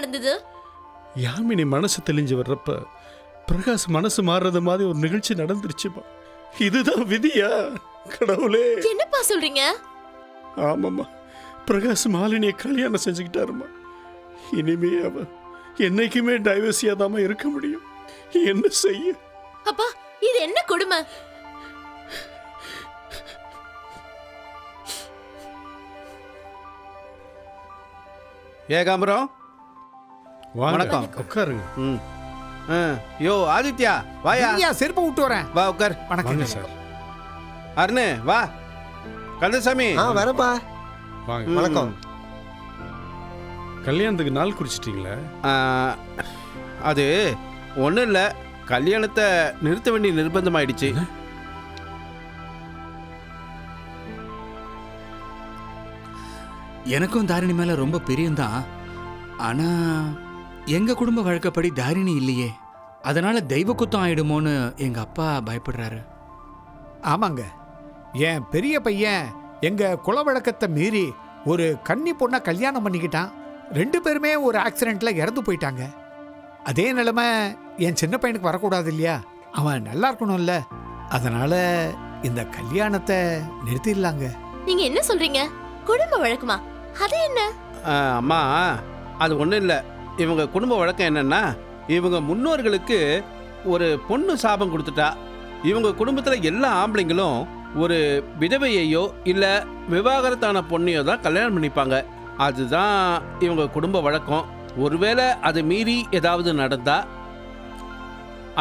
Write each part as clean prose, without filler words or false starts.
நடந்தது? யாமினி மனசு தெளிஞ்சு வர்றப்ப பிரகாஷ் மனசு மாறுறது மாதிரி ஒரு நிகழ்ச்சி நடந்துருச்சுப்பா. இதுதான் விதியா? கடவுளே, என்னப்பா சொல்றீங்க? ஆமாம்மா, பிரகாஷ் மாலினியை கல்யாணம் செஞ்சுக்கிட்டாருமா. இனிமே அவ என்னைக்குமே டைவர்ஸியா தான் இருக்க முடியும். என்ன செய்ய? அப்பா, இது என்ன கொடுமை? ஏகாம்பரம், வணக்கம். உட்காருங்க. யோ ஆதித்யா, வாயா. செருப்பு விட்டு வரேன். வா உட்கார். வாங்க சார். அருணே வா. கந்தசாமி வரப்பா. வாங்க. வணக்கம். கல்யாணத்துக்கு நாள் குறிச்சிட்டீங்களா? அது ஒன்றும் இல்லை, கல்யாணத்தை நிறுத்த வேண்டிய நிர்பந்தம் ஆயிடுச்சு. எனக்கும் தாரிணி மேல ரொம்ப பிரியம்தான். ஆனா எங்க குடும்ப வழக்கப்படி தாரிணி இல்லையே, அதனால தெய்வ குத்தம் ஆயிடுமோன்னு எங்க அப்பா பயப்படுறாரு. ஆமாங்க, என் பெரிய பையன் எங்க குல வழக்கத்தை மீறி ஒரு கன்னி பொண்ணை கல்யாணம் பண்ணிக்கிட்டான். 2 பேருமே ஒரு ஆக்சிடென்ட்ல இறந்து போயிட்டாங்க. அதே நிலைமை என் சின்ன பையனுக்கு வரக்கூடாது இல்லையா? அவன் நல்லா இருக்கணும்ல. அதனால இந்த கல்யாணத்தை நிறுத்திடலாங்க. நீங்க என்ன சொல்றீங்க? குடும்ப வழக்கமா? அது என்ன? அம்மா, அது ஒன்றும் இல்லை. இவங்க குடும்ப வழக்கம் என்னன்னா, இவங்க முன்னோர்களுக்கு ஒரு பொண்ணு சாபம் கொடுத்துட்டா. இவங்க குடும்பத்தில் எல்லா ஆம்பளைங்களும் ஒரு விதவையையோ இல்லை விவாகரத்தான பொண்ணையோ தான் கல்யாணம் பண்ணிப்பாங்க. அதுதான் இவங்க குடும்ப வழக்கம். ஒருவேளை அதை மீறி ஏதாவது நடந்தா,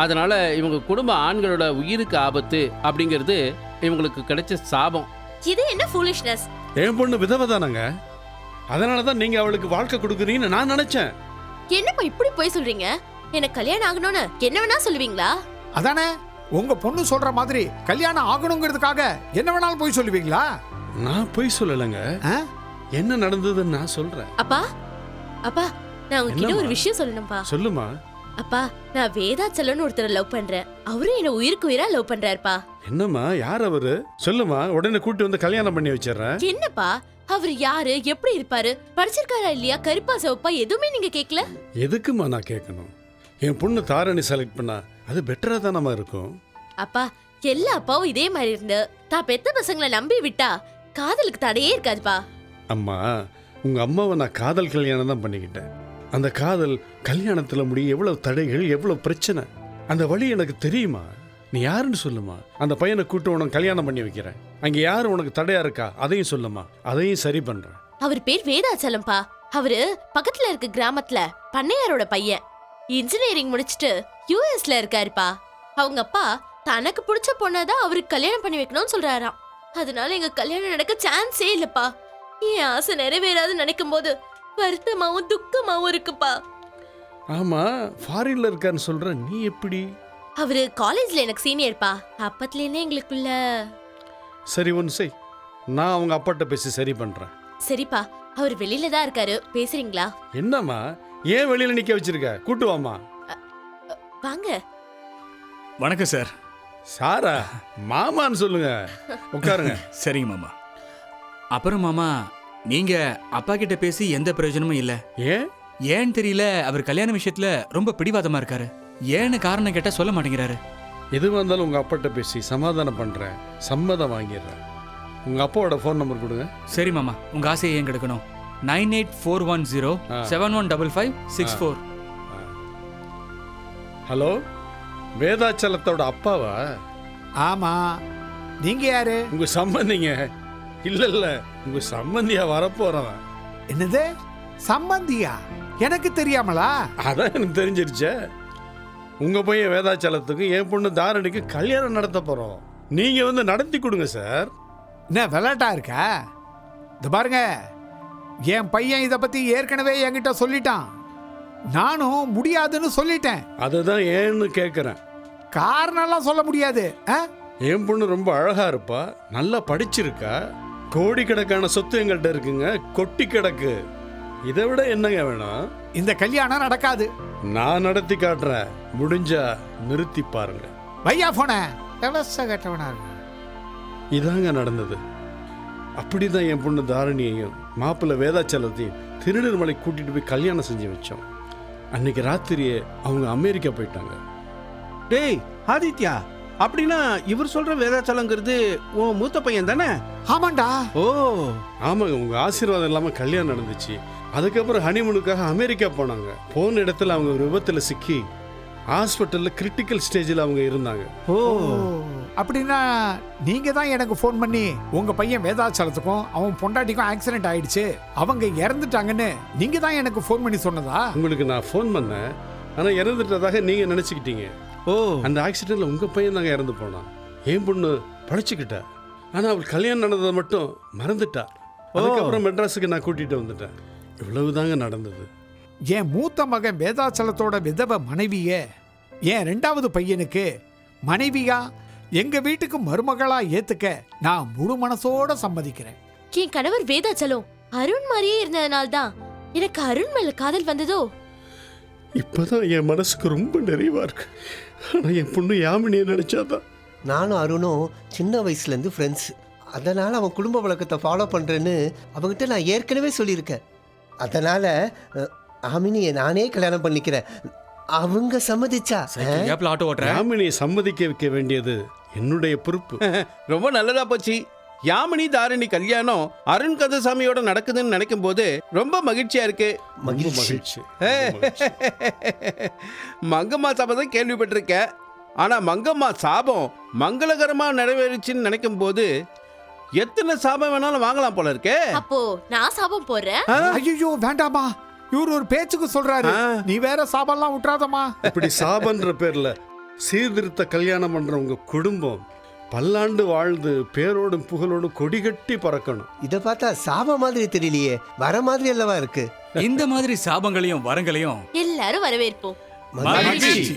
அதனால இவங்க குடும்ப ஆண்களோட உயிருக்கு ஆபத்து அப்படிங்கிறது இவங்களுக்கு கிடைச்ச சாபம். இது என்ன ஃபூலிஷ்னஸ்? என் பொண்ணு விதவை தானங்க, அதனால தான் நீங்க அவளுக்கு வாழ்க்கை கொடுக்குறீங்கன்னு நான் நினைச்சேன். என்னப்பா இப்படி போய் சொல்றீங்க? எனக்கு கல்யாணம் ஆகணும்னு என்ன வேணா சொல்லுவீங்களா? அதானே, உங்க பொண்ணு சொல்ற மாதிரி கல்யாணம் ஆகணுங்கிறதுக்காக என்ன வேணாலும் போய் சொல்லுவீங்களா? நான் போய் சொல்லலைங்க, என்ன நடந்ததுன்னு நான் சொல்றேன். அப்பா, அப்பா, நான் உங்ககிட்ட ஒரு விஷயம் சொல்லணும்பா. சொல்லுமா. அப்பா, நான் வேதாச்சலன்னு ஒருத்தரை லவ் பண்றேன். அவரும் என்ன உயிருக்கு உயிரா லவ் பண்றாருப்பா. என்னம்மா, யார் அவரு? சொல்லுமா, உடனே கூட்டி வந்து கல்யாணம் பண்ணி வச்சிடறேன். என்னப்பா, அவர் யாரு, எப்படி இருப்பாரு, படிச்சிருக்காரா இல்லையா, கருப்பா சிவப்பா, எதுவுமே நீங்க கேட்கல? எதுக்குமா நான் கேட்கணும்? என் பொண்ணு தாரணி செலக்ட் பண்ணா அது பெட்டரா தானமா இருக்கும். அப்பா, எல்லா அப்பாவும் இதே மாதிரி இருந்து தான் பெத்த பசங்களை நம்பி விட்டா காதலுக்கு தடையே இருக்காதுப்பா. அம்மா, உங்க அம்மாவை நான் காதல் கல்யாணம் தான் பண்ணிக்கிட்டேன். அந்த காதல் கல்யாணத்துல முடிய எவ்வளவு தடைகள், எவ்வளவு பிரச்சனை, அந்த வழி எனக்கு தெரியுமா? நீ யாருன்னு சொல்லுமா. அந்த பையனை கூட்டு உனக்கு கல்யாணம் பண்ணி வைக்கிறேன். அங்க யாரு உனக்கு தடையா இருக்கா அதையும் சொல்லுமா, அதையும் சரி பண்றேன். அவர் பேர் வேதாச்சலம்பா. அவரு பக்கத்துல இருக்க கிராமத்துல பண்ணையாரோட பையன். இன்ஜினியரிங் முடிச்சிட்டு யூஎஸ்ல இருக்காருப்பா. அவங்க அப்பா தனக்கு பிடிச்ச பொண்ணாதான் அவருக்கு கல்யாணம் பண்ணி வைக்கணும்னு சொல்றாராம். அதனால எங்க கல்யாணம் நடக்க சான்ஸே இல்லப்பா. என் ஆசை நிறைவேறாதுன்னு நினைக்கும் போது வருத்தமாவும் துக்கமாவும் இருக்குப்பா. ஆமா, ஃபாரின்ல இருக்கான்னு சொல்ற, நீ எப்படி? அவரு காலேஜ்ல எனக்கு சீனியர்ப்பா. அப்பத்துல இருந்தே எங்களுக்குள்ள. சரி, ஒன்று செய், நான் அவங்க அப்பாட்ட பேசி சரி பண்றேன். சரிப்பா, அவர் வெளியில தான் இருக்காரு, பேசுறீங்களா? என்னம்மா, ஏன் வெளியில நிக்க வச்சிருக்க? கூட்டு வாமா. வாங்க. வணக்கம் சார். சாரா, மாமான்னு சொல்லுங்க. உட்காருங்க. சரிங்க மாமா. அப்புறம் மாமா, நீங்க அப்பா கிட்ட பேசி எந்த பிரயோஜனமும் இல்ல. ஏன்னு தெரியல, அவர் கல்யாண விஷயத்துல ரொம்ப பிடிவாதமா இருக்காரு. ஏன்னு காரணம் கேட்டா சொல்ல மாட்டேங்கிறாரு. எதுவாக இருந்தாலும் உங்க அப்பாட்ட பேசி சமாதானம் பண்றேன், சம்மதம் வாங்கிடுறேன். உங்க அப்பாவோட ஃபோன் நம்பர் கொடுங்க. சரி மாமா, உங்க ஆசையை ஏன் கெடுக்கணும்? 9841071556. ஹலோ, வேதாச்சலத்தோட அப்பாவா? ஆமா, நீங்க யாரு? உங்க சம்பந்திங்க. இல்ல, உங்க சம்பந்தியா வரப்போறவன். என்னது சம்பந்தியா? எனக்கு தெரியாமலா? அதான் எனக்கு தெரிஞ்சிருச்சே. உங்க பையன் வேதாச்சலத்துக்கு என் பொண்ணு தாரணிக்கு கல்யாணம் நடத்த போறோம். நீங்க வந்து நடத்தி கொடுங்க சார். என்ன விளையாட்டா இருக்கா? இந்த பாருங்க, என் பையன் இதை பத்தி ஏற்கனவே என்கிட்ட சொல்லிட்டான். நானும் முடியாதுன்னு சொல்லிட்டேன். அதுதான் ஏன்னு கேட்குறேன். காரணம்லாம் சொல்ல முடியாது. என் பொண்ணு ரொம்ப அழகா இருப்பா, நல்லா படிச்சிருக்கா, கோடிக்கணக்கான சொத்து எங்கள்கிட்ட இருக்குங்க, கொட்டி கிடக்கு. இதை விட என்னங்க வேணும்? இந்த கல்யாணம் நடக்காது. நான் நடத்தி காட்டுறேன், முடிஞ்சா நிறுத்தி பாருங்க. பையா போன விவசாய கட்டவனா இருக்கு. இதாங்க நடந்தது. அப்படிதான் என் பொண்ணு தாரணியையும் மாப்பிள்ளை வேதாச்சலத்தையும் திருநெல்மலை கூட்டிட்டு போய் கல்யாணம் செஞ்சு வச்சோம். அன்னைக்கு ராத்திரியே அவங்க அமெரிக்கா போயிட்டாங்க. டேய் ஆதித்யா, அப்படின்னா இவர் சொல்ற வேதாச்சலங்கிறது உன் மூத்த பையன் தானே? ஆமாண்டா. ஓ ஆமாங்க, உங்க ஆசீர்வாதம் இல்லாம கல்யாணம் நடந்துச்சு. அதுக்கப்புறம் ஹனிமூனுக்காக அமெரிக்கா போனாங்க. போன இடத்துல அவங்க ஒரு விபத்துல சிக்கி ஹாஸ்பிட்டல்ல கிரிட்டிக்கல் ஸ்டேஜில் அவங்க இருந்தாங்க. ஓ அப்படின்னா நீங்க தான் எனக்கு ஃபோன் பண்ணி உங்க பையன் வேதாச்சலத்துக்கும் அவன் பொண்டாட்டிக்கும் ஆக்சிடென்ட் ஆயிடுச்சு, அவங்க இறந்துட்டாங்கன்னு நீங்க தான் எனக்கு ஃபோன் பண்ணி சொன்னதா? உங்களுக்கு நான் ஃபோன் பண்ணேன், ஆனா இறந்துட்டதாக நீங்க நினைச்சுக்கிட்டீங்க. ஓ அந்த ஆக்சிடென்ட்ல உங்க பையன் தாங்க இறந்து போனான். என் பொண்ணு பழச்சிக்கிட்டா, ஆனா அவள் கல்யாணம் நடந்ததை மட்டும் மறந்துட்டா. அதுக்கப்புறம் மெட்ராஸுக்கு நான் கூட்டிட்டு வந்துட்டேன். இவ்வளவுதாங்க நடந்தது. என் மூத்த மகன் வேதாச்சலத்தோட விதவ மனைவிய என் 2வது பையனுக்கு மனைவியா எங்க வீட்டுக்கு மருமகளா ஏத்துக்க நான் முழு மனசோட சம்மதிக்கிறேன். என் கணவர் வேதாச்சலம் அருண் மாதிரியே இருந்ததுனால்தான் எனக்கு அருண் மேல காதல் வந்ததோ. இப்பதான் என் மனசுக்கு ரொம்ப நிறைவா இருக்கு. ஆனா என் பொண்ணு யாமினியை நினைச்சாதான். நானும் அருணும் சின்ன வயசுலேருந்து ஃப்ரெண்ட்ஸ். அதனால் அவன் குடும்ப வழக்கத்தை ஃபாலோ பண்ணுறேன்னு அவங்ககிட்ட நான் ஏற்கனவே சொல்லியிருக்கேன். அதனால் ஆமினியை நானே கல்யாணம் பண்ணிக்கிறேன். அவங்க சம்மதிச்சா கேப்ல ஆட்டோ ஓட்டுற யாமினியை சம்மதிக்க வைக்க வேண்டியது என்னுடைய பொறுப்பு. ரொம்ப நல்லதா போச்சு. யாமினி தாரிணி கல்யாணம் அருண் கந்தசாமியோட நடக்குதுன்னு நினைக்கும் போது ரொம்ப மகிழ்ச்சியா இருக்கு. ரொம்ப மகிழ்ச்சி. ரொம்ப மகிழ்ச்சி. மங்கம்மா சாபம் தான் கேள்விப்பட்டிருக்கேன். ஆனா மங்கம்மா சாபம் மங்களகரமா நிறைவேறுச்சுன்னு நினைக்கும் போது எத்தனை சாபம் வேணாலும் வாங்கலாம் போல இருக்கே. அப்போ நான் சாபம் போடுறேன். ஐயோ வேண்டாமா, இவர் ஒரு பேச்சுக்கு சொல்றாரு. நீ வேற சாபம்லாம் விட்டுறாதமா. இப்படி சாபன்ற பேர்ல சீர்திருத்த கல்யாணம் பண்ற உங்க குடும்பம் பல்லாண்டு வாழ்ந்து பேரோடும் புகழோடும் கொடிகட்டி பறக்கணும். இதை பார்த்தா சாப மாதிரி தெரியலையே, வர மாதிரி அல்லவா இருக்கு. இந்த மாதிரி சாபங்களையும் வரங்களையும் எல்லாரும் வரவேற்போம். மகிழ்ச்சி.